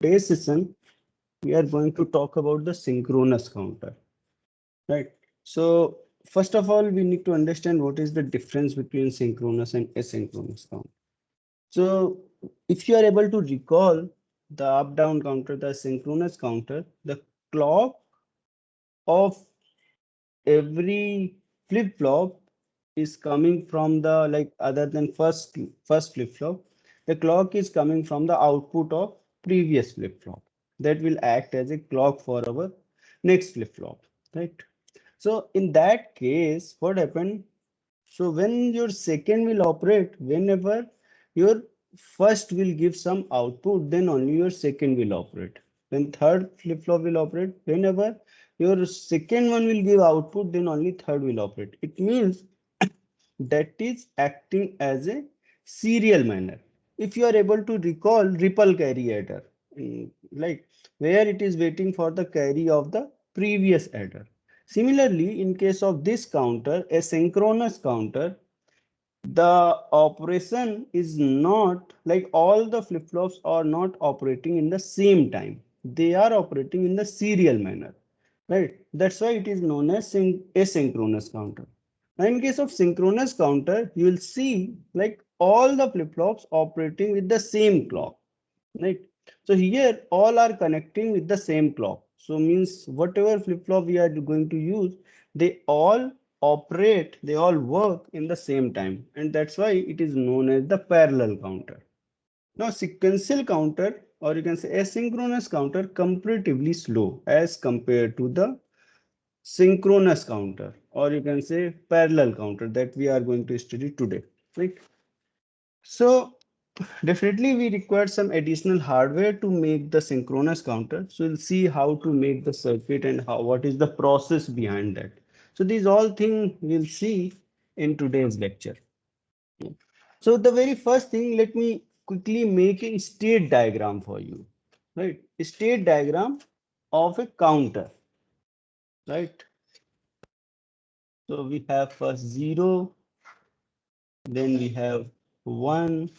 today's session, we are going to talk about the synchronous counter, right? So first of all, we need to understand what is the difference between synchronous and asynchronous count. So if you are able to recall the up down counter, the synchronous counter, the clock of every flip flop is coming from the, like, other than first flip flop, the clock is coming from the output of previous flip flop that will act as a clock for our next flip flop, right? So in that case, what happened? So when your second will operate, whenever your first will give some output, then only your second will operate. When third flip flop will operate, whenever your second one will give output, then only third will operate. It means that is acting as a serial manner. If you are able to recall ripple carry adder, like where it is waiting for the carry of the previous adder. Similarly, in case of this counter, a synchronous counter, the operation is not like all the flip-flops are not operating in the same time. They are operating in the serial manner, right? That's why it is known as asynchronous counter. Now, in case of synchronous counter, you will see like all the flip-flops operating with the same clock, right? So here all are connecting with the same clock. So means whatever flip-flop we are going to use, they all operate, they all work in the same time, and that's why it is known as the parallel counter. Now sequential counter, or you can say asynchronous counter, comparatively slow as compared to the synchronous counter, or you can say parallel counter that we are going to study today, right? So definitely we require some additional hardware to make the synchronous counter. So we'll see how to make the circuit and how, what is the process behind that. So these all things we'll see in today's lecture. So the very first thing, let me quickly make a state diagram for you, right? A state diagram of a counter, right? So we have first 0, then we have 1,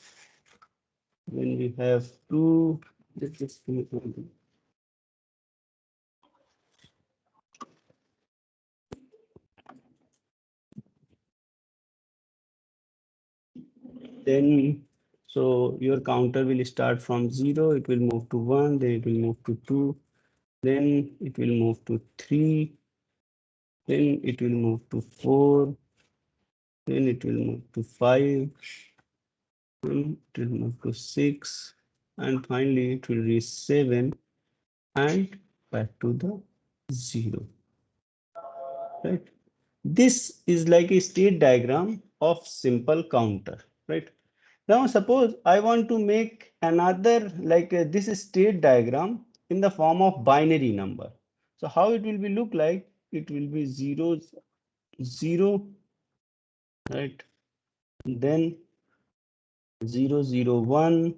then we have 2. Let's just give me something. Then, so your counter will start from 0, it will move to 1, then it will move to 2, then it will move to 3, then it will move to 4, then it will move to 5, then it will move to 6, and finally it will reach 7 and back to the 0, right? This is like a state diagram of simple counter, right? Now suppose I want to make another like this state diagram in the form of binary number. So how it will be look like? It will be 0, 0, right? Then 0, 0, 1.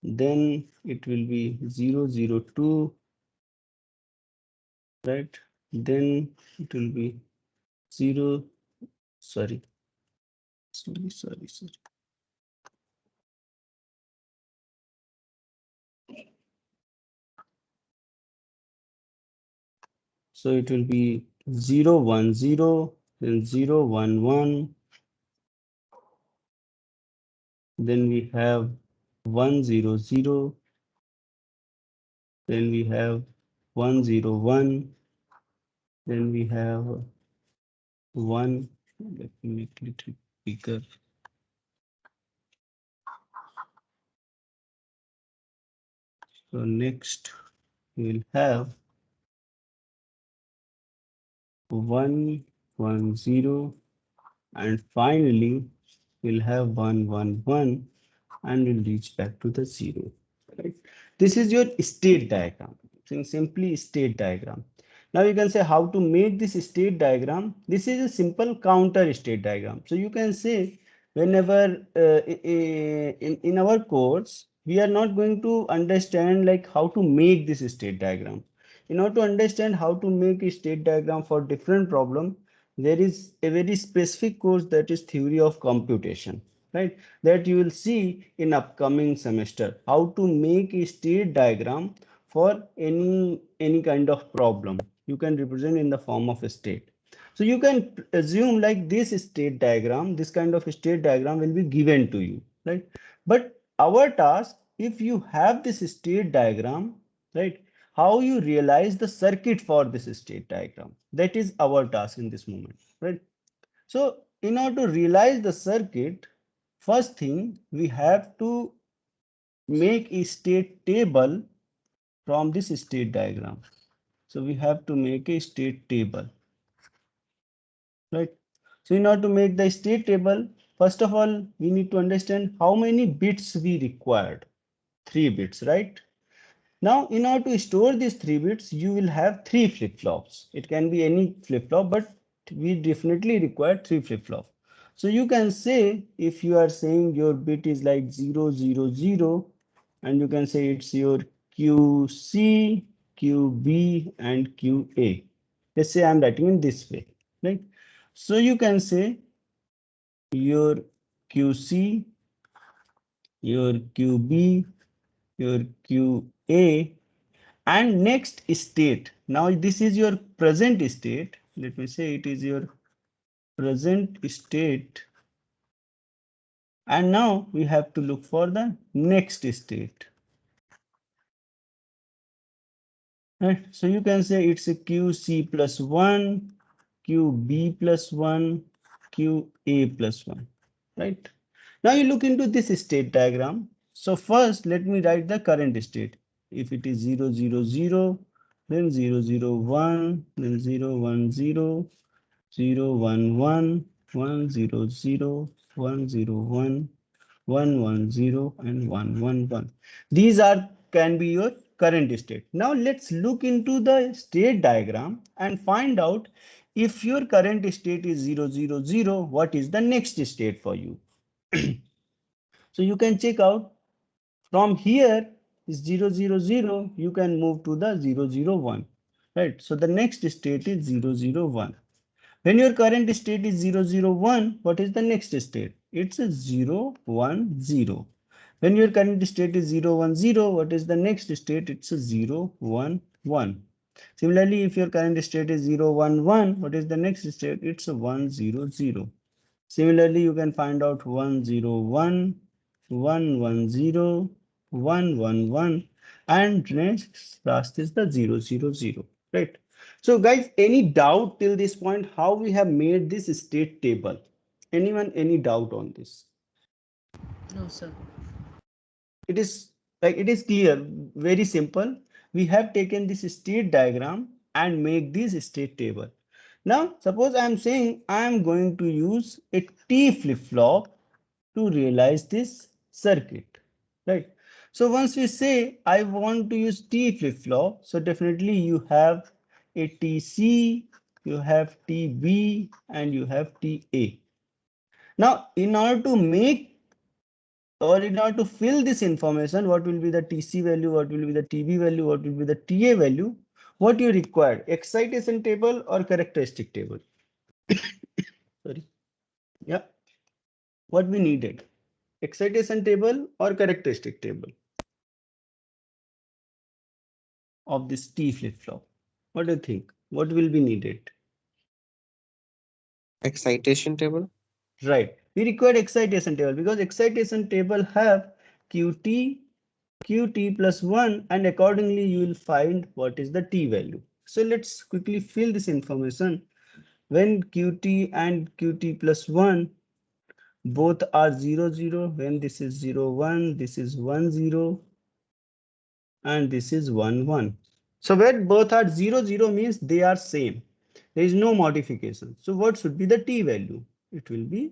Then it will be 0, 0, 2, right? Then it will be 0, sorry. So it will be 0, 1, 0, then 0, 1, 1. Then we have 1, 0, 0. Then we have 1, 0, 1. Then we have 1. Let me make it little bigger. So next we'll have 1, 1, 0. And finally we'll have 1, 1, 1. And we'll reach back to the 0. Right? This is your state diagram. Simply state diagram. Now you can say how to make this state diagram. This is a simple counter state diagram. So you can say whenever in our course, we are not going to understand like how to make this state diagram. In order to understand how to make a state diagram for different problem, there is a very specific course that is theory of computation, right? That you will see in upcoming semester, how to make a state diagram for any kind of problem. You can represent in the form of a state. So you can assume like this state diagram, this kind of state diagram will be given to you, right? But our task, if you have this state diagram, right, how you realize the circuit for this state diagram, that is our task in this moment, right? So in order to realize the circuit, first thing we have to make a state table from this state diagram. So we have to make a state table, right? So in order to make the state table, first of all, we need to understand how many bits we required. 3 bits, right? Now, in order to store these 3 bits, you will have 3 flip-flops. It can be any flip-flop, but we definitely require 3 flip-flop. So you can say, if you are saying your bit is like 0, 0, 0, and you can say it's your QC, QB, and QA. Let's say I'm writing in this way, right? So you can say your QC, your QB, your QA, and next state. Now this is your present state. Let me say it is your present state. And now we have to look for the next state. Right? So you can say it's a QC plus 1, QB plus 1, QA plus 1. Right? Now you look into this state diagram. So first let me write the current state. If it is 0, 0, 0, then 0, 0, 1, then 0, 1, 0, 0, 1, 1, 1, 0, 0, 1, 0, 1, 1, 1, 0, and 1, 1, 1. These are can be your current state. Now let's look into the state diagram and find out if your current state is 0, 0, 0, what is the next state for you. So you can check out from here is 0, 0, 0, you can move to the 0, 0, 1, right? So the next state is 0, 0, 1. When your current state is 0, 0, 1, what is the next state? It's a 0, 1, 0. When your current state is 0, 1, 0, what is the next state? It's a 0, 1, 1. Similarly, if your current state is 0, 1, 1, what is the next state? It's a 1, 0, 0. Similarly, you can find out 1, 0, 1, 1, 1, 0, 1, 1, 1, and next last is the 0, 0, 0, right? So guys, any doubt till this point how we have made this state table? Anyone, any doubt on this? No, sir. It is like it is clear, very simple. We have taken this state diagram and make this state table. Now, suppose I am saying I am going to use a T flip-flop to realize this circuit, right? So once we say I want to use T flip-flop, so definitely you have a TC, you have TB, and you have TA. Now, in order to make or in order to fill this information, what will be the TC value, what will be the TB value, what will be the TA value, what you require, excitation table or characteristic table? Sorry. Yeah. What we needed, excitation table or characteristic table of this T flip-flop? What do you think? What will be needed? Excitation table. Right. We require excitation table because excitation table have QT, QT plus 1, and accordingly you will find what is the T value. So let's quickly fill this information. When QT and QT plus 1 both are 0, 0, when this is 0, 1, this is 1, 0, and this is 1, 1. So when both are 0, 0 means they are same. There is no modification. So what should be the T value? It will be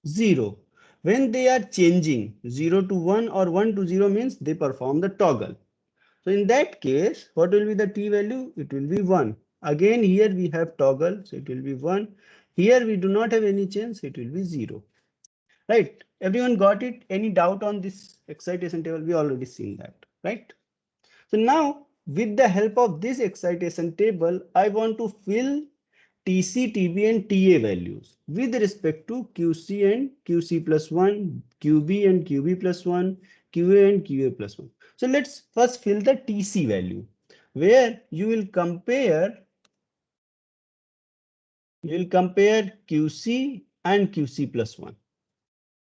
0. When they are changing 0 to 1 or 1 to 0 means they perform the toggle. So in that case, what will be the T value? It will be 1. Again, here we have toggle, so it will be 1. Here we do not have any change, so it will be 0. Right? Everyone got it? Any doubt on this excitation table? We already seen that, right? So now with the help of this excitation table, I want to fill TC, TB and TA values with respect to QC and QC plus 1, QB and QB plus 1, QA and QA plus 1. So let's first fill the TC value, where you will compare QC and QC plus 1,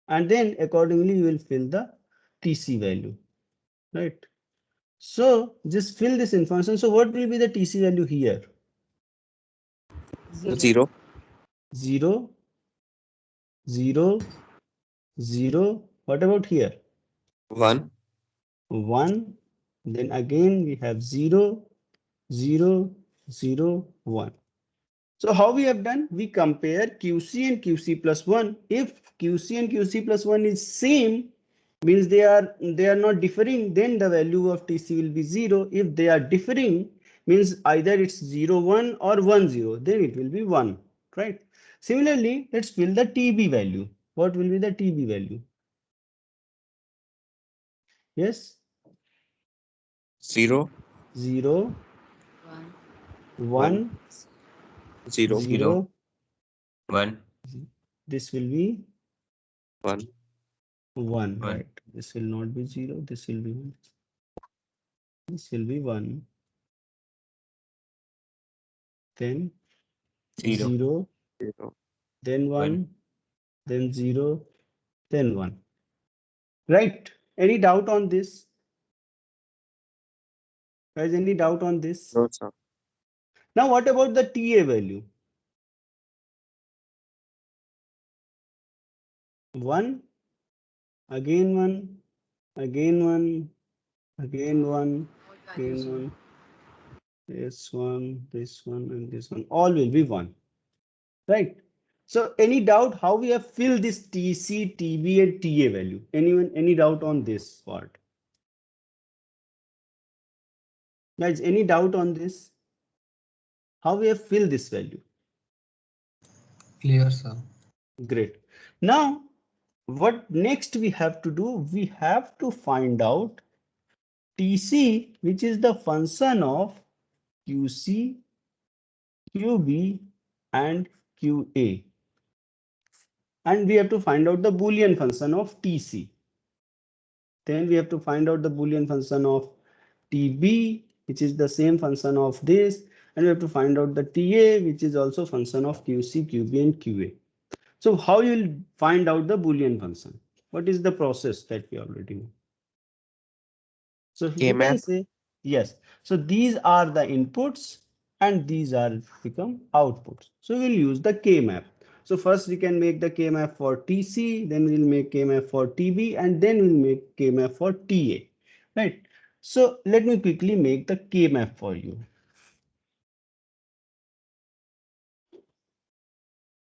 and then accordingly you will fill the TC value, right? So just fill this information. So what will be the TC value here? 0. 0, 0, 0. What about here? 1. 1. Then again we have 0, 0, 0, 1. So how we have done? We compare QC and QC plus 1. If QC and QC plus 1 is same, means they are not differing, then the value of TC will be 0. If they are differing, means either it's 0, 1 or 1, 0, then it will be 1, right? Similarly, let's fill the TB value. What will be the TB value? Yes, 0. 0, 1, 0. 0. 1. This will be 1. 1, right? This will not be 0. This will be 1. This will be 1. Then 0. 0, 0. then 1, 1. then 0, then 1. Right? Any doubt on this? Guys, any doubt on this? No, sir. Now, what about the TA value? 1, again 1, again 1, again 1, again 1. This one, and this one, all will be 1, right? So any doubt how we have filled this TC, TB and TA value? Anyone, any doubt on this part? Guys, any doubt on this? How we have filled this value? Clear, sir. Great. Now, what next we have to do? We have to find out TC, which is the function of QC, QB and QA. And we have to find out the Boolean function of TC. Then we have to find out the Boolean function of TB, which is the same function of this. And we have to find out the TA, which is also function of QC, QB and QA. So how you will find out the Boolean function? What is the process that we already know? So you can K-map. say, yes. So these are the inputs and these are become outputs. So we'll use the K-map. So first we can make the K-map for TC, then we'll make K-map for TB, and then we'll make K-map for TA, right? So let me quickly make the K-map for you.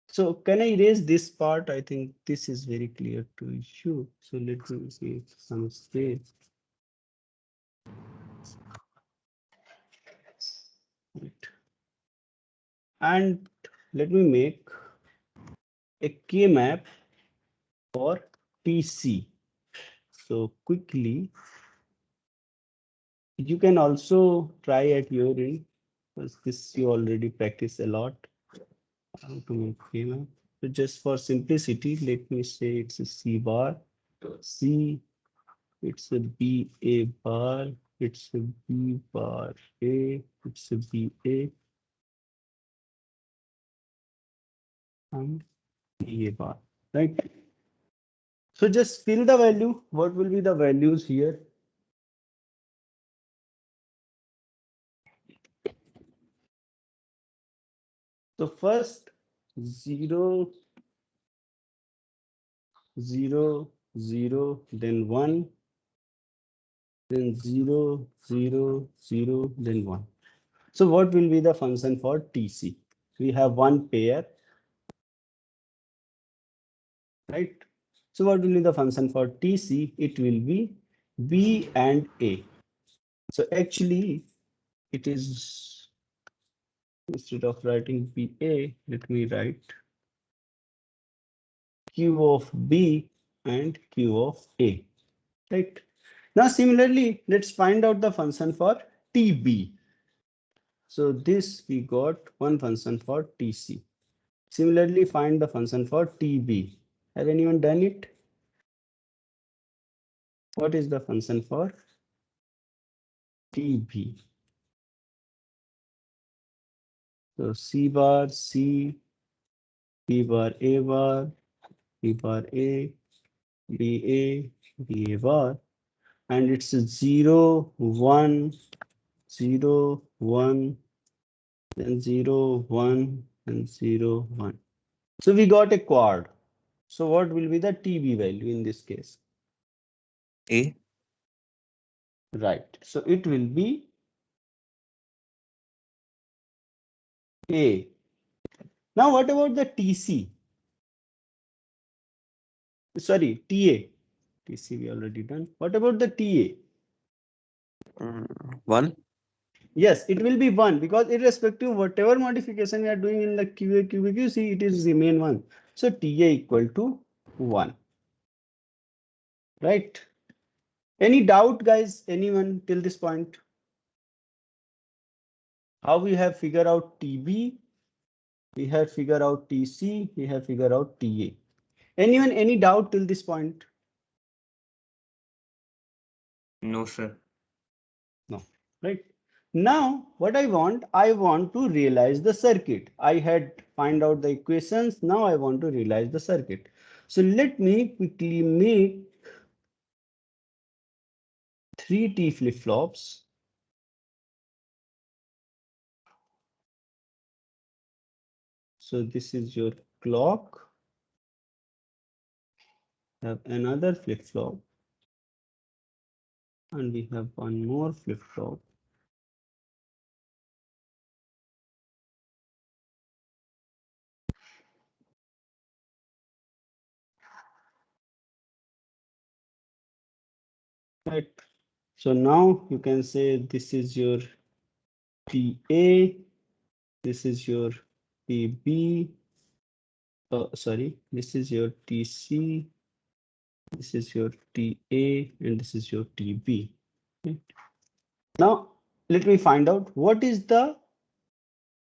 So can I erase this part? I think this is very clear to you. So let me see some space. Right. And let me make a K-map for TC. So quickly, you can also try at your end, because this you already practice a lot. How to make K-map. So just for simplicity, let me say it's a C bar, C, it's a B A bar, it's a B bar A, it's a B A, and B A bar, right? So just fill the value. What will be the values here? So first 0, 0, 0, then 1, then 0, 0, 0, then 1. So what will be the function for TC? We have one pair, right? So what will be the function for TC? It will be B and A. So actually it is, instead of writing BA, let me write Q of B and Q of A, right? Now similarly, let's find out the function for TB. So this we got one function for TC. Similarly, find the function for TB. Have anyone done it? What is the function for TB? So C bar, C, B bar, A bar, B bar, A, B, A, B, A bar, and it's 0, 1, 0, 1, then 0, 1, and 0, 1. So we got a quad. So what will be the TB value in this case? A. Right. So it will be A. Now what about the TC? Sorry, TA. TC we already done. What about the TA? 1. Yes, it will be 1 because irrespective whatever modification we are doing in the QA, QB, QC, it is remain 1. So TA equal to 1. Right? Any doubt, guys? Anyone till this point? How we have figured out TB? We have figured out TC. We have figured out TA. Anyone, any doubt till this point? No, sir. No, right? Now, what I want to realize the circuit. I had find out the equations. Now I want to realize the circuit. So let me quickly make 3 T flip-flops. So this is your clock. Have another flip-flop. And we have one more flip-flop. Right. So now you can say this is your TA, this is your TB, sorry, this is your TC, this is your TA, and this is your TB. Okay. Now let me find out what is the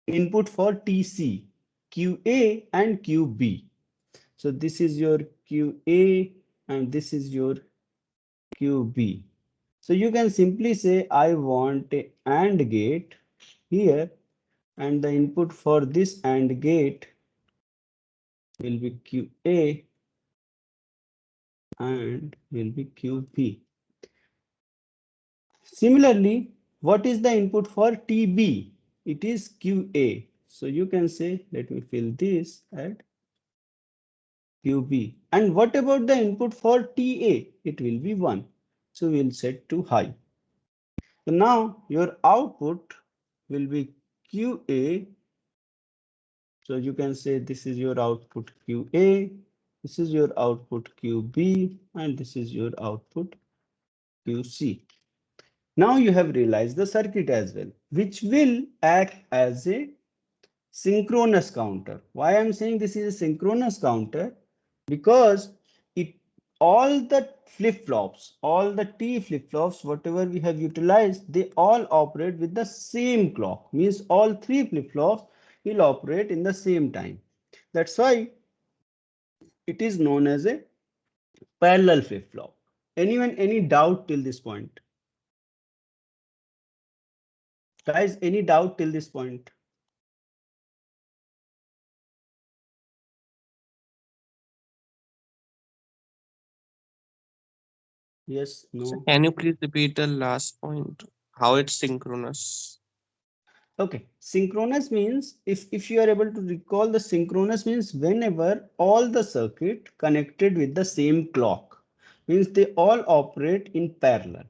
input for TC, QA and QB. So this is your QA and this is your QB. So you can simply say I want a AND gate here, and the input for this AND gate will be QA and will be QB. Similarly, what is the input for TB? It is QA. So you can say, let me fill this at QB. And what about the input for TA? It will be 1. So we'll set to high. So now your output will be QA. So you can say this is your output QA, this is your output QB, and this is your output QC. Now you have realized the circuit as well, which will act as a synchronous counter. Why I'm saying this is a synchronous counter? Because it all the flip-flops, all the T flip-flops, whatever we have utilized, they all operate with the same clock. Means all 3 flip-flops will operate in the same time. That's why it is known as a parallel flip-flop. Anyone, any doubt till this point? Guys, any doubt till this point? Yes, So no. can you please repeat the last point? How it's synchronous? Okay, synchronous means if you are able to recall, the synchronous means whenever all the circuit connected with the same clock, means they all operate in parallel.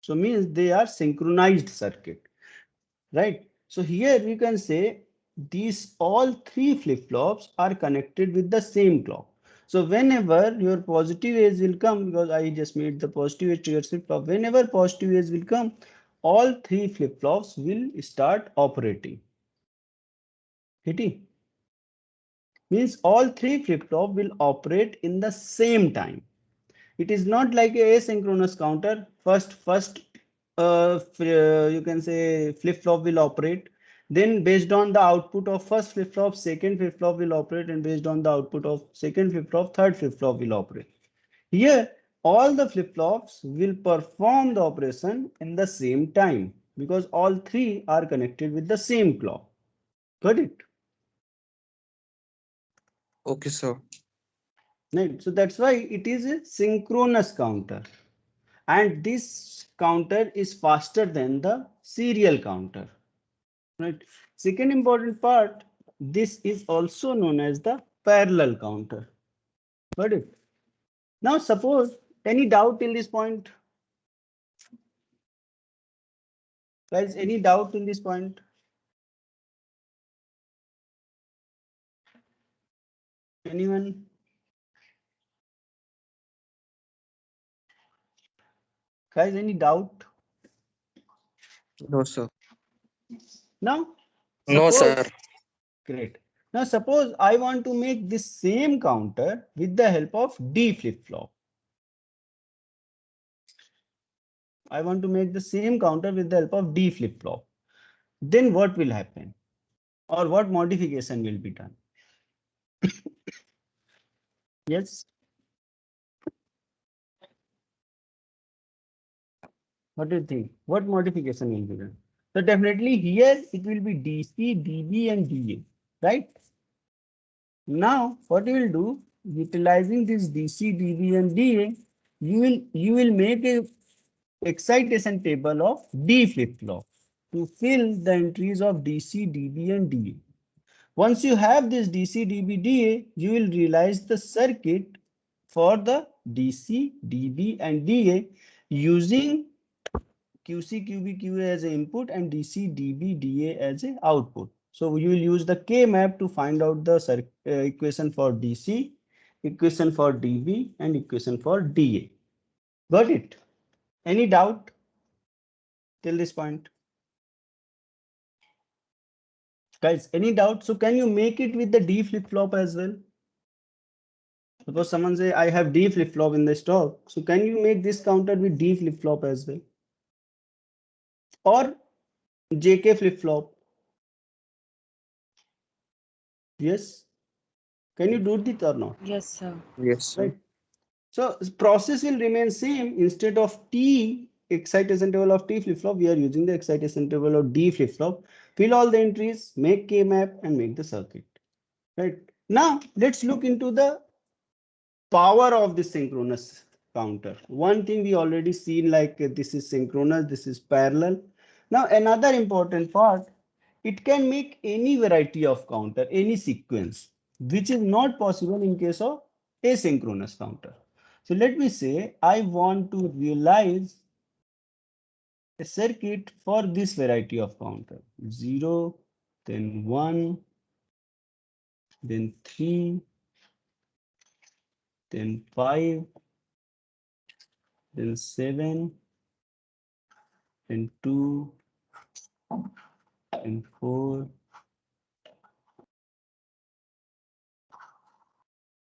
So means they are synchronized circuit, right? So here we can say these all 3 flip-flops are connected with the same clock. So whenever your positive edge will come, because I just made the positive edge trigger flip-flop, whenever positive edge will come, all 3 flip-flops will start operating. Hitting means all 3 flip-flop will operate in the same time. It is not like a asynchronous counter. First you can say flip-flop will operate, Then based on the output of first flip-flop, second flip-flop will operate, and based on the output of second flip-flop, third flip-flop will operate. Here, all the flip-flops will perform the operation in the same time because all three are connected with the same clock. Got it? Okay, sir. Right. So that's why it is a synchronous counter. And this counter is faster than the serial counter. Right. Second important part, this is also known as the parallel counter. Got it? Now suppose any doubt till this point? Guys, any doubt in this point? Anyone? Guys, any doubt? No, sir. Now, No, sir. suppose, great. Now, suppose I want to make this same counter with the help of D flip-flop. I want to make the same counter with the help of D flip-flop. Then what will happen? Or what modification will be done? Yes. What do you think? What modification will be done? So definitely here it will be DC, DB and DA, right? Now what you will do, utilizing this DC, DB and DA, you will make a excitation table of D flip-flop to fill the entries of DC, DB and DA. Once you have this DC, DB, DA, you will realize the circuit for the DC, DB and DA using QC, QB, QA as an input and DC, DB, DA as an output. So you will use the K map to find out the equation for DC, equation for DB and equation for DA. Got it? Any doubt till this point? Guys, any doubt? So can you make it with the D flip-flop as well? Suppose someone say I have D flip-flop in the stock. So can you make this counter with D flip-flop as well? Or JK flip-flop? Yes. Can you do it or not? Yes, sir. Yes, sir. Right. So process will remain same. Instead of T excitation table of T flip-flop, we are using the excitation table of D flip-flop. Fill all the entries, make K map and make the circuit. Right. Now let's look into the power of the synchronous counter. One thing we already seen, like this is synchronous, this is parallel. Now another important part, it can make any variety of counter, any sequence, which is not possible in case of asynchronous counter. So let me say I want to realize a circuit for this variety of counter, 0, then 1, then 3, then 5, then 7, then 2, then 4,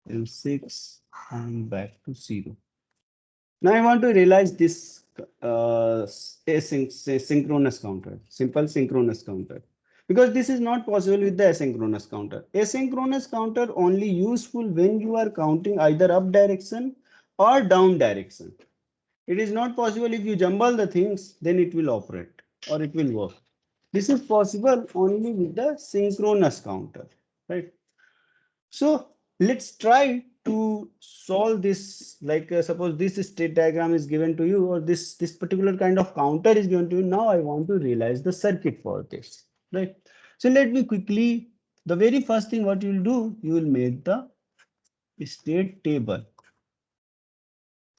then 6, and back to 0. Now I want to realize this synchronous counter, simple synchronous counter, because this is not possible with the asynchronous counter. Asynchronous counter only useful when you are counting either up direction or down direction. It is not possible if you jumble the things, then it will operate or it will work. This is possible only with the synchronous counter, right? So let's try to solve this. Like suppose this state diagram is given to you, or this particular kind of counter is given to you. Now I want to realize the circuit for this, right? So let me quickly, the very first thing what you will do, you will make the state table,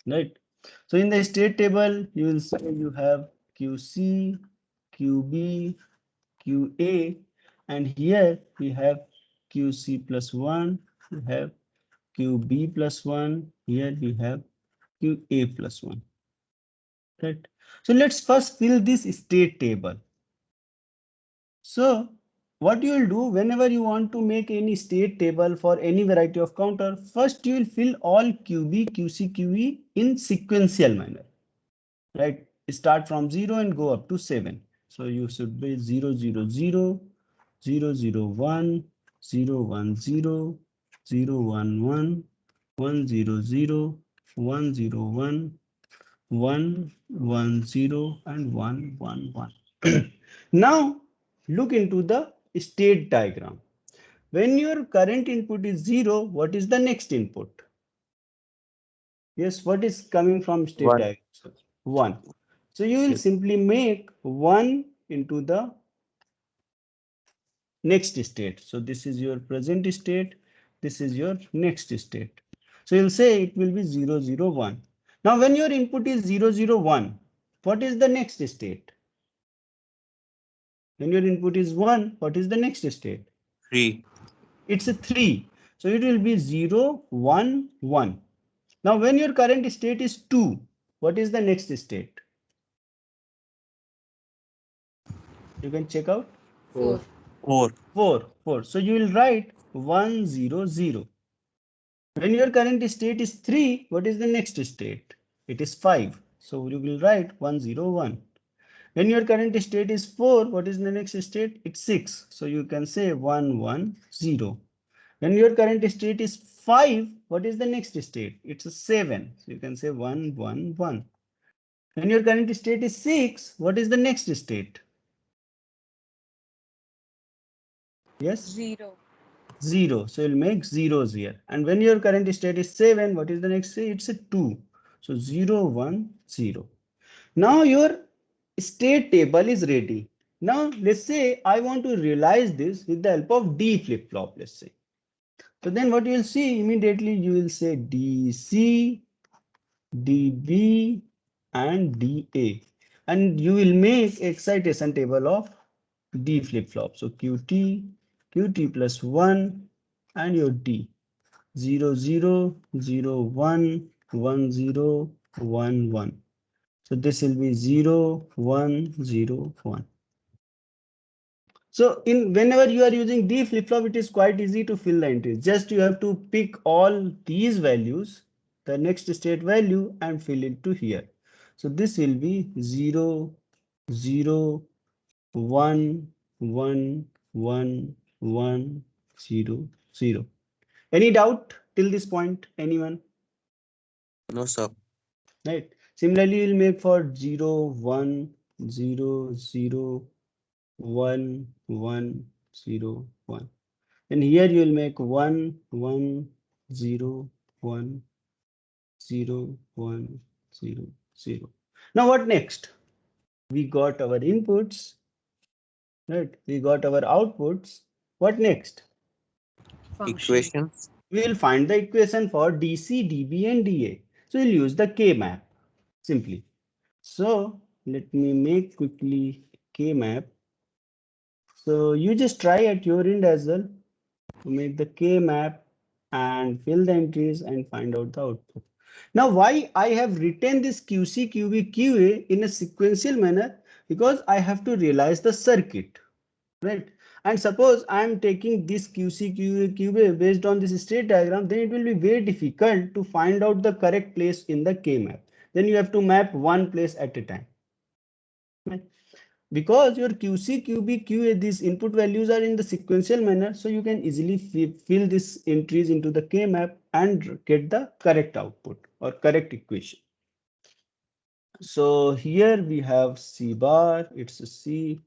right? So in the state table, you will say you have QC, QB, QA, and here we have QC plus 1, we have QB plus 1, here we have QA plus 1. Right. So let's first fill this state table. So what you will do whenever you want to make any state table for any variety of counter, first you will fill all QB, QC, QE in sequential manner. Right. Start from 0 and go up to 7. So you should be 0, 0, 0, 0, 0, 1, 0, 1, 0, 0, 1, 1, 1, 0, 0, 1, 0, 1, 1, 1, 0, and 1, 1, 1. Now look into the state diagram. When your current input is 0, what is the next input? Yes, what is coming from state 1. diagram? 1. So you will Yes. simply make 1 into the next state. So this is your present state. This is your next state. So you'll say it will be 0, 0, 1. Now when your input is 0, 0, 1, what is the next state? When your input is 1, what is the next state? 3. It's a 3. So it will be 0, 1, 1. Now when your current state is 2, what is the next state? You can check out. 4. 4. 4, 4. So you will write 1, 0, 0. When your current state is 3, what is the next state? It is 5. So you will write 1, 0, 1. When your current state is 4, what is the next state? It's 6. So you can say 1, 1, 0. When your current state is 5, what is the next state? It's a 7. So you can say 1, 1, 1. When your current state is 6, what is the next state? Yes? 0. 0. So you'll make zeros here. And when your current state is 7, what is the next state? It's a 2. So 0, 1, 0. Now your state table is ready. Now let's say I want to realize this with the help of D flip-flop, let's say. So then what you will see immediately, you will say DC, DB, and DA. And you will make excitation table of D flip-flop. So QT, QT plus 1, and your D. 0, 0, 0, 1, 1, 0, 1, 1. So this will be 0, 1, 0, 1. So whenever you are using D flip-flop, it is quite easy to fill the entries. Just you have to pick all these values, the next state value, and fill it to here. So this will be 0, 0, 1, 1, 1, 1, 0, 0. Any doubt till this point, anyone? No, sir. Right. Similarly, we'll make for 0, 1, 0, 0, 1, 1, 0, 1. And here you will make 1, 1, 0, 1, 0, 1, 0, 0. Now what next? We got our inputs, right? We got our outputs. What next? Function. Equations. We will find the equation for DC, DB, and DA. So we'll use the K map simply. So let me make quickly K map. So you just try at your end as well to make the K map and fill the entries and find out the output. Now, why I have written this QC, QB, QA in a sequential manner? Because I have to realize the circuit, right? And suppose I am taking this QC, QA, QB based on this state diagram, then it will be very difficult to find out the correct place in the K map. Then you have to map one place at a time. Right? Because your QC, QB, QA, these input values are in the sequential manner, so you can easily fill these entries into the K map and get the correct output or correct equation. So here we have C bar, it's a C,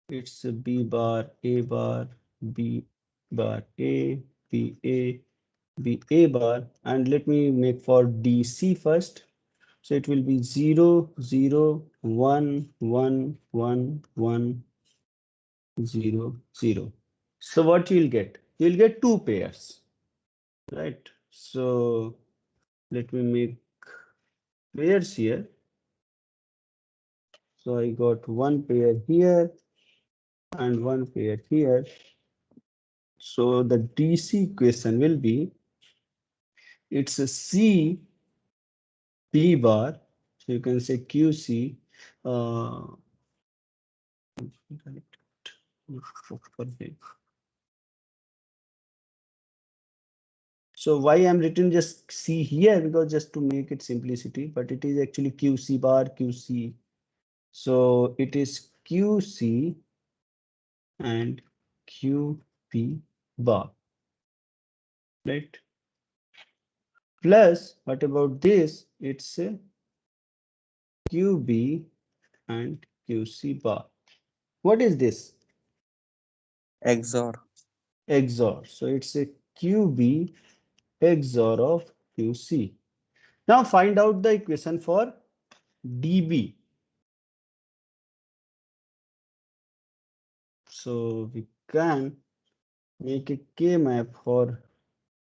it's a B bar, A bar, B bar, A, B, A, B, A bar, and let me make for DC first. So it will be 0, 0, 1, 1, 1, 1, 0, 0. So what you'll get? You'll get two pairs, right? So let me make pairs here. So I got one pair here and one pair here. So the DC equation will be, it's a C B bar. So you can say QC. So why I'm written just C here, because just to make it simplicity, but it is actually QC bar QC. So it is QC and QP bar, right? Plus, what about this? It's a QB and QC bar. What is this? XOR. XOR. So it's a QB XOR of QC. Now find out the equation for DB. So we can make a K map for,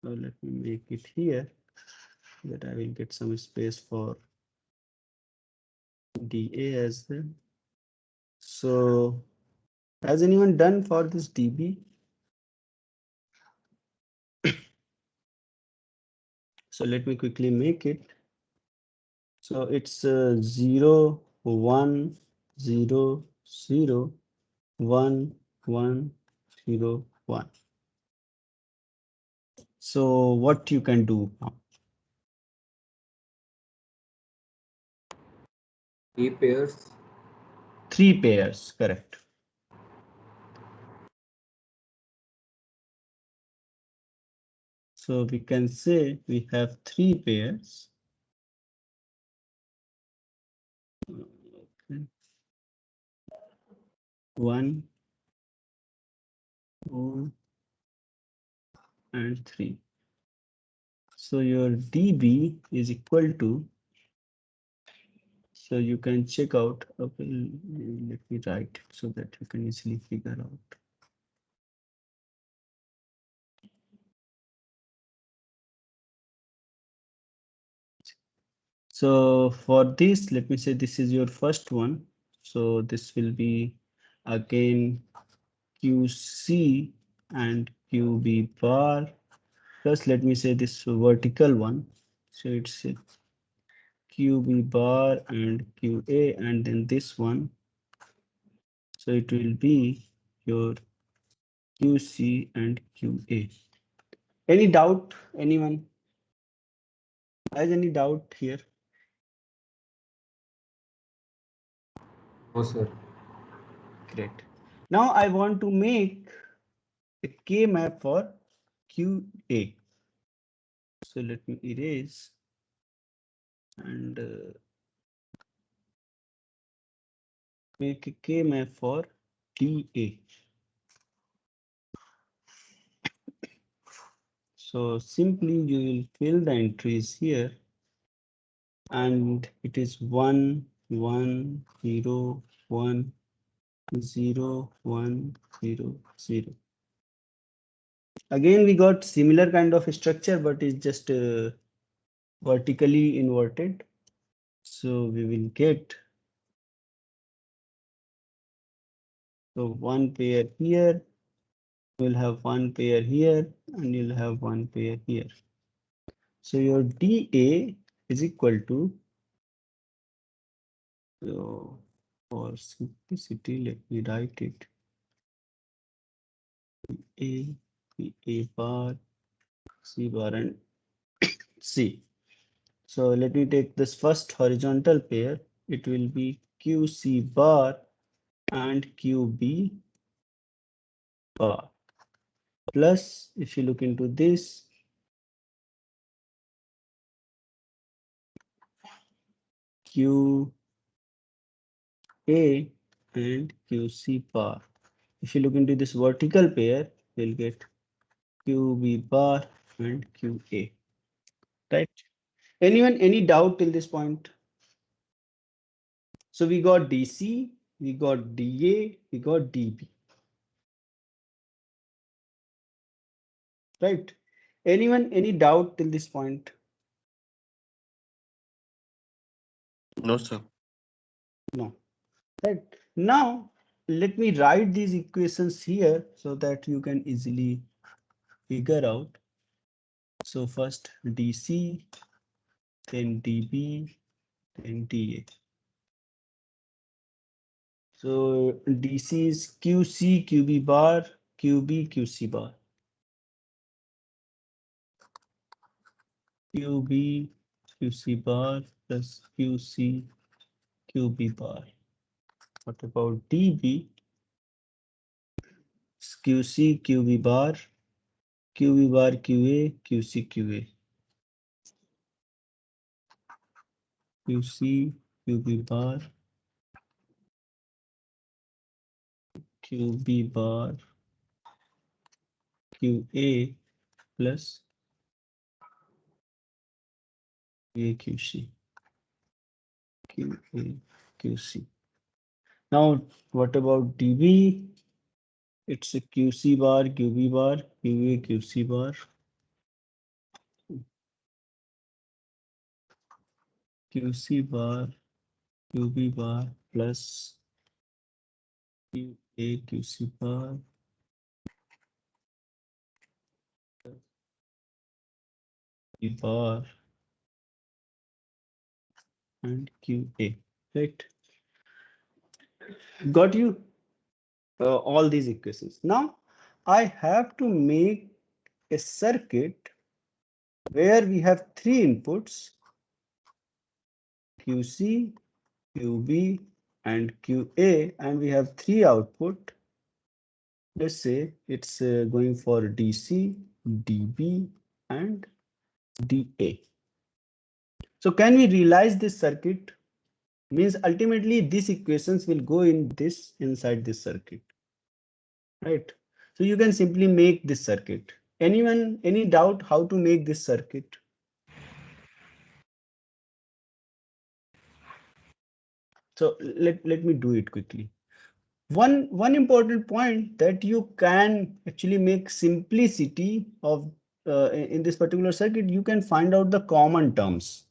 let me make it here so that I will get some space for DA as well. So has anyone done for this DB? So let me quickly make it. So it's 0, 1, 0, 0, 1, 1, 0, 1. So what you can do now? 3 pairs. 3 pairs, correct. So we can say we have 3 pairs. Okay. 1, 2, and 3. So your DB is equal to, so you can check out, okay, let me write it so that you can easily figure out. So for this, let me say this is your first one. So this will be again QC and QB bar plus, let me say this vertical one. So it's a QB bar and QA, and then this one. So it will be your QC and QA. Any doubt? Anyone has any doubt here? No, sir. Great. Now I want to make a K map for QA. So let me erase and make a K map for DA. So simply you will fill the entries here, and it is 1, 1, 0, 1, 0, 1, 0, 0. Again, we got similar kind of structure, but it's just vertically inverted. So we will get, so one pair here, we'll have one pair here, and you'll have one pair here. So your DA is equal to, so for simplicity, let me write it. A bar, C bar, and C. So let me take this first horizontal pair. It will be QC bar and QB bar. Plus, if you look into this, QA and QC bar. If you look into this vertical pair, you'll get QB bar and QA. Right? Anyone, any doubt till this point? So we got DC, we got DA, we got DB. Right? Anyone, any doubt till this point? No, sir. No. Right. Now, let me write these equations here so that you can easily figure out. So first DC, then DB, then DA. So DC is QC, QB bar, QB, QC bar. QB, QC bar plus QC, QB bar. What about DB? QC, QB bar, QB bar, QA, QC, QA. QC, QB bar, QB bar, QA plus QA, QC, QA, QC. Now, what about DB? It's a QC bar, QB bar, QA, QC bar. QC bar, QB bar plus QA, QC bar. QB bar and QA, right? Got you all these equations. Now I have to make a circuit where we have three inputs, QC, QB and QA, and we have three output. Let's say it's going for DC, DB and DA. So can we realize this circuit? Means ultimately these equations will go in this inside this circuit, right? So you can simply make this circuit. Anyone, any doubt how to make this circuit? So let me do it quickly. One important point that you can actually make simplicity of in this particular circuit, you can find out the common terms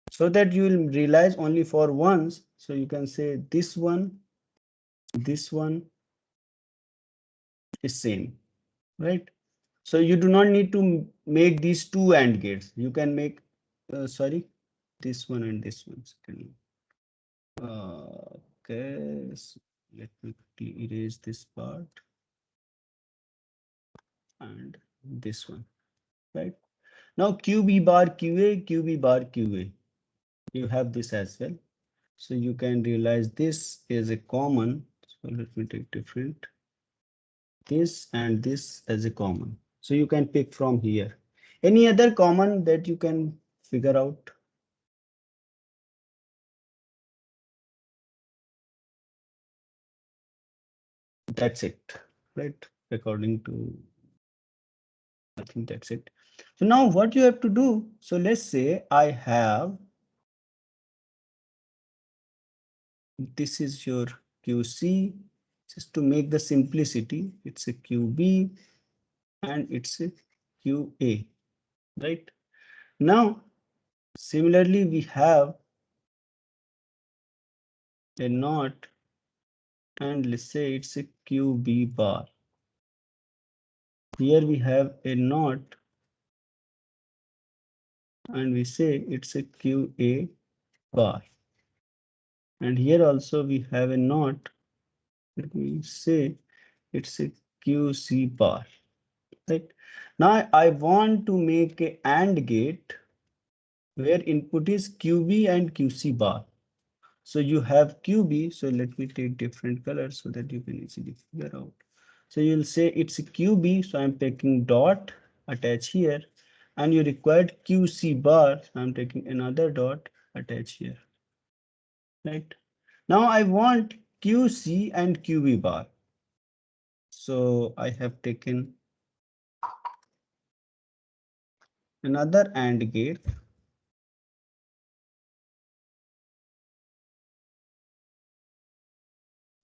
so that you will realize only for once. So you can say this one is same, right? So you do not need to make these two AND gates. You can make sorry, this one and this one. Okay, so let me quickly erase this part and this one, right? Now QB bar QA, QB bar QA, you have this as well. So you can realize this is a common. So let me take different. This and this as a common. So you can pick from here. Any other common that you can figure out? That's it, right? According to, I think that's it. So now what you have to do, so let's say I have, this is your QC, just to make the simplicity, it's a QB and it's a QA, right? Now, similarly, we have a NOT and let's say it's a QB bar. Here we have a NOT and we say it's a QA bar. And here also we have a NOT. Let me say it's a QC bar. Right. Now I want to make a AND gate where input is QB and QC bar. So you have QB. So let me take different colors so that you can easily figure out. So you'll say it's a QB. So I'm taking dot attach here, and you required QC bar. So I'm taking another dot attach here. Right. Now I want QC and QB bar. So I have taken another AND gate.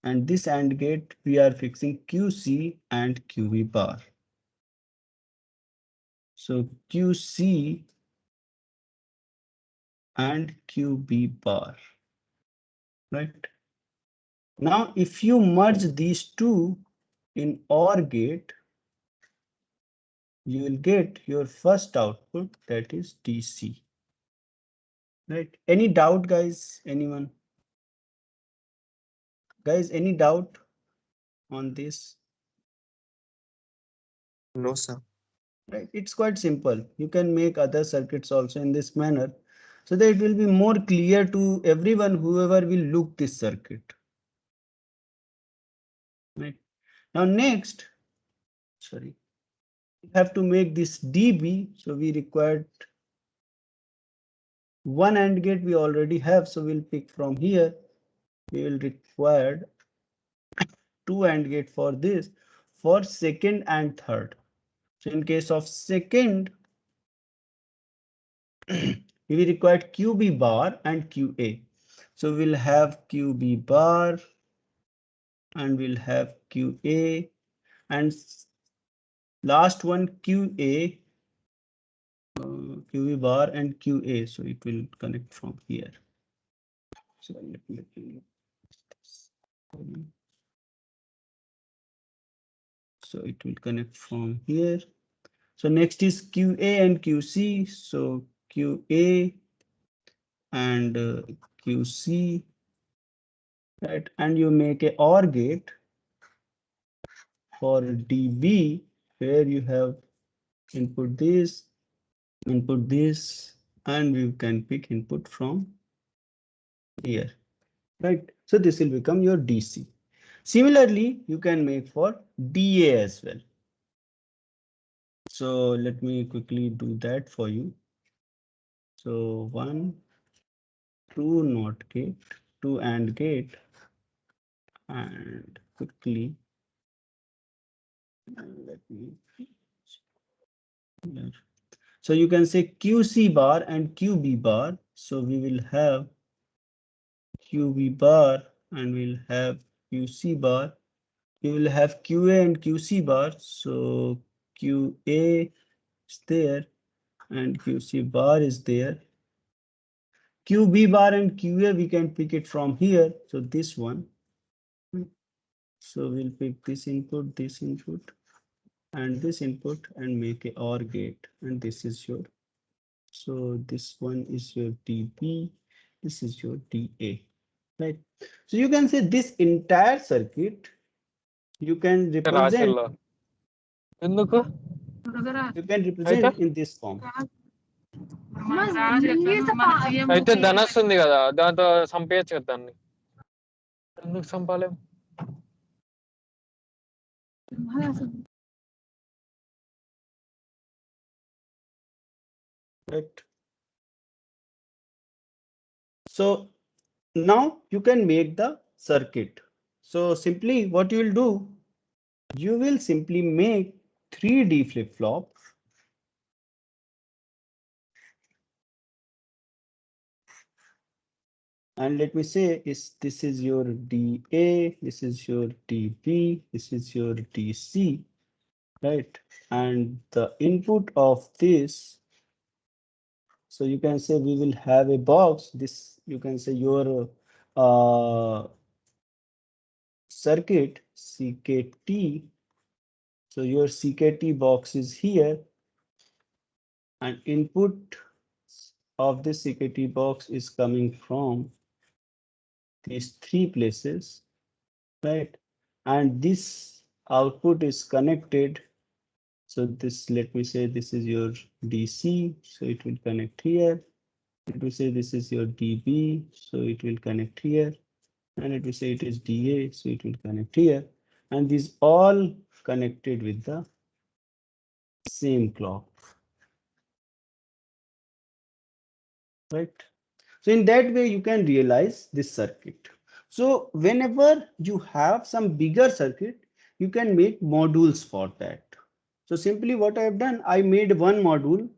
And this AND gate, we are fixing QC and QB bar. So QC and QB bar, right? Now, if you merge these two in OR gate, you will get your first output, that is DC, right? Any doubt, guys? Anyone? Guys, any doubt on this? No, sir. Right, it's quite simple. You can make other circuits also in this manner, so that it will be more clear to everyone, whoever will look this circuit. Right. Now next, sorry, we have to make this DB. So we required one AND gate we already have. So we'll pick from here. We will require two AND gate for this for second and third. So in case of second, we will require QB bar and QA. So we'll have QB bar and we'll have QA and last one QA, QB bar and QA. So it will connect from here. So let me this. So it will connect from here. So next is QA and QC. So QA and QC, right? And you make a OR gate for DB where you have input this, and we can pick input from here, right? So this will become your DC. Similarly, you can make for DA as well. So let me quickly do that for you. So 1, 2 NOT gate, 2 AND gate, and quickly let me here. So you can say QC bar and QB bar. So we will have QB bar and we'll have QC bar. We will have QA and QC bar. So QA is there and QC bar is there. QB bar and QA we can pick it from here. So this one. So we'll pick this input, and this input and make a OR gate. And this is your, so this one is your DB, this is your DA, right? So you can say this entire circuit, you can represent, ఎందుకు you can represent in this form. అయితే ధనస్సు ఉంది కదా దాంతో సంపేయచ్చు కదా దాన్ని ఎందుకు సంపాలేం Right. So now you can make the circuit. So simply what you will do, you will simply make 3D flip-flop. And let me say is this is your DA, this is your DB, this is your DC, right? And the input of this, so you can say we will have a box. This you can say your circuit CKT. So your CKT box is here, and input of this CKT box is coming from these three places, right? And this output is connected. So this, let me say this is your DC, so it will connect here. Let me say this is your DB, so it will connect here. And let me say it is DA, so it will connect here. And these all connected with the same clock, right? So in that way, you can realize this circuit. So whenever you have some bigger circuit, you can make modules for that. So simply what I have done, I made one module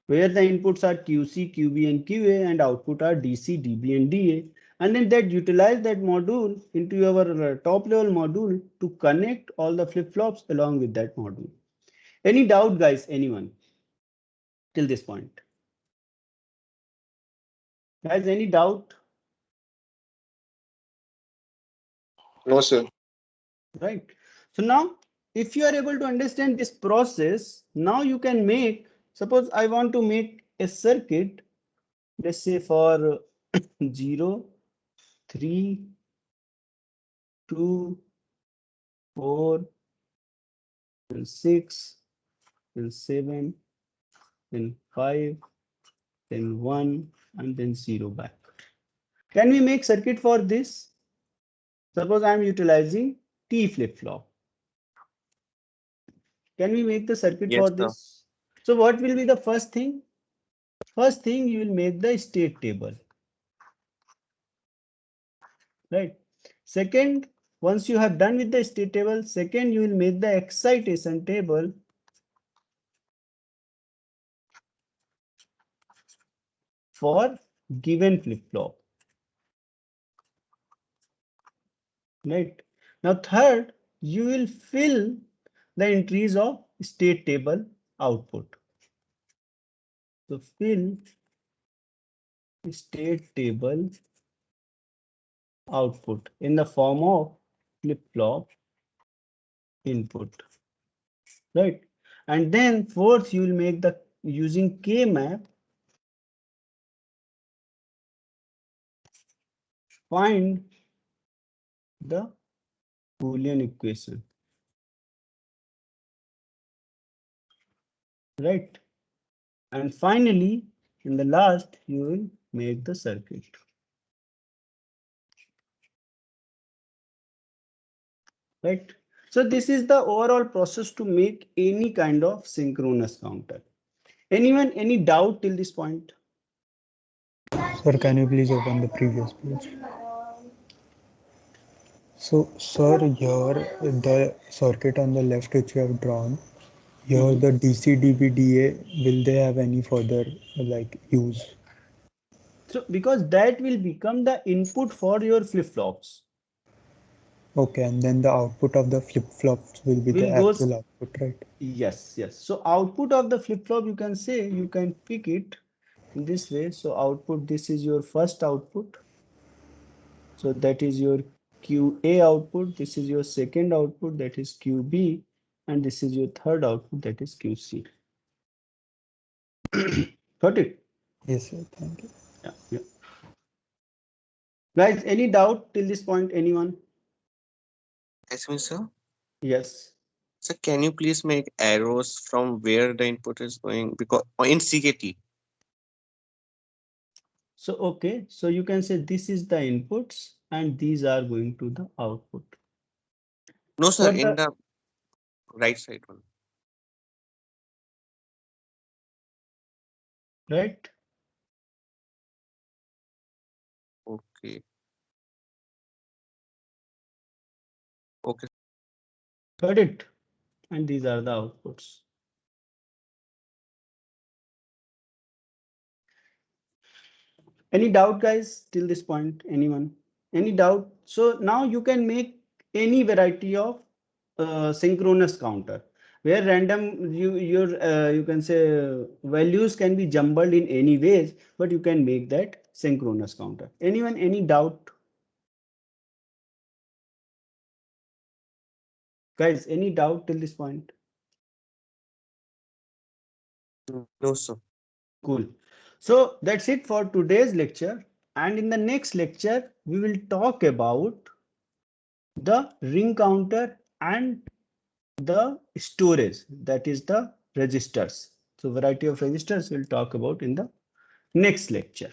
where the inputs are QC, QB and QA and output are DC, DB and DA. And then that utilize that module into our top level module to connect all the flip-flops along with that module. Any doubt, guys? Anyone till this point? Guys, any doubt? No, sir. Right. So now if you are able to understand this process, now you can make, suppose I want to make a circuit, let's say for 0, 3, 2, 4, then 6, then 7, then 5, then 1, and then 0 back. Can we make circuit for this? Suppose I am utilizing T flip-flop. Can we make the circuit Yes, for sir. this? So what will be the first thing? First thing, you will make the state table. Right. Second, once you have done with the state table, second you will make the excitation table for given flip-flop. Right. Now third, you will fill the entries of state table output. So fill state table output in the form of flip-flop input. Right. And then fourth, you will make the using K-map, find the Boolean equation. Right. And finally, in the last, you will make the circuit. Right. So this is the overall process to make any kind of synchronous counter. Anyone, any doubt till this point? Sir, can you please open the previous page? So, sir, here the circuit on the left which you have drawn, here the DC DA, will they have any further like use? So because that will become the input for your flip-flops. Okay, and then the output of the flip-flops will be the Goes, actual output, right? yes, yes. So output of the flip-flop, you can say, you can pick it in this way. So output, this is your first output. So that is your QA output. This is your second output, that is QB. And this is your third output, that is QC. Got it? Yes, sir. Thank you. Yeah, yeah. Guys, any doubt till this point? Anyone? Excuse me, sir. Yes. So can you please make arrows from where the input is going? Because in CKT. So, okay. So you can say this is the inputs and these are going to the output. No, sir, What in the- the right side one. Right? Okay. Okay. Got it? And these are the outputs. Any doubt, guys, till this point? Anyone? Any doubt? So now you can make any variety of synchronous counter where random you can say values can be jumbled in any ways, but you can make that synchronous counter. Anyone? Any doubt? Guys, any doubt till this point? No, sir. Cool. So that's it for today's lecture. And in the next lecture, we will talk about the ring counter and the storage, that is the registers. So variety of registers we'll talk about in the next lecture.